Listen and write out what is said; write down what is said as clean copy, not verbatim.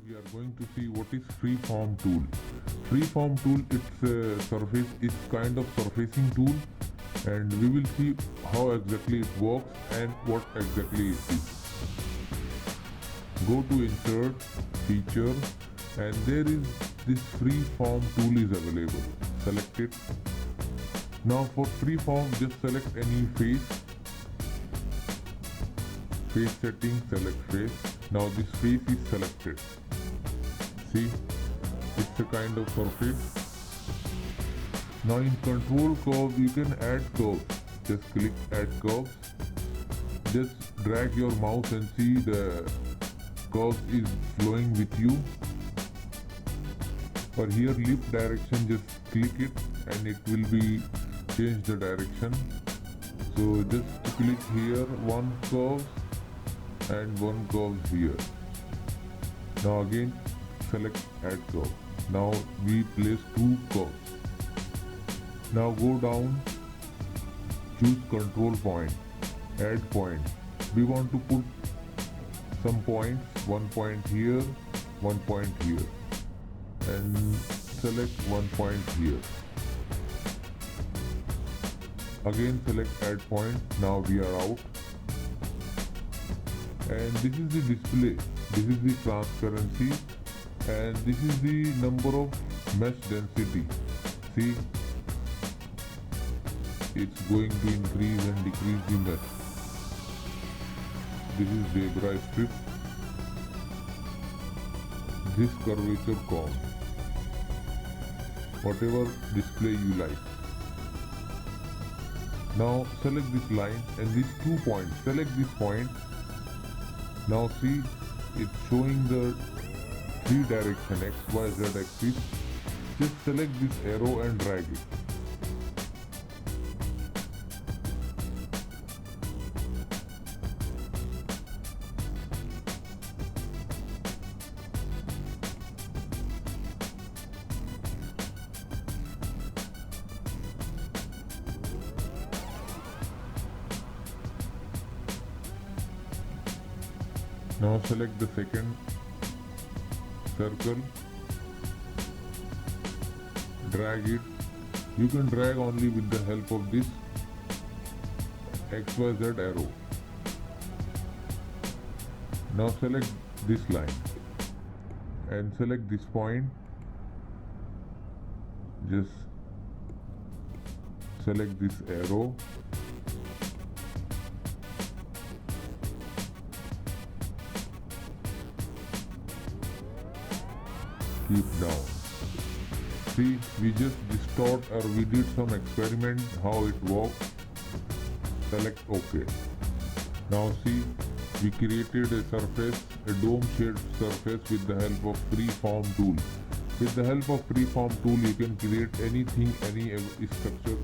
we are going to see what is Freeform tool. Freeform tool, it's kind of surfacing tool, and we will see how exactly it works and what exactly it is. Go to insert, feature, and there is this Freeform tool is available. Select it. Now for Freeform, just select any face setting, select face. Now this face is selected. See, it's a kind of surface. Now in control curve, you can add curves. Just click add curves. Just drag your mouse and see the curve is flowing with you. For here lift direction, just click it and it will be change the direction. So just click here one curve and one curve here. Now again select add curve. Now we place two curves. Now go down, choose control point, add point. We want to put some points, 1 point here, 1 point here, and select 1 point here. Again select add point. Now we are out. And this is the display, this is the transparency, and this is the number of mesh density. See, it's going to increase and decrease the mesh. This is zebra strip, this curvature comb, whatever display you like. Now select this line and these 2 points, select this point. Now see, it's showing the 3 direction X, Y, Z axis. Just select this arrow and drag it. Now select the second circle, drag it. You can drag only with the help of this XYZ arrow. Now select this line and select this point. Just select this arrow. Keep down. See, we just distort or we did some experiment how it works. Select OK. Now see, we created a surface, a dome shaped surface with the help of Freeform tool. With the help of Freeform tool, you can create anything, any structure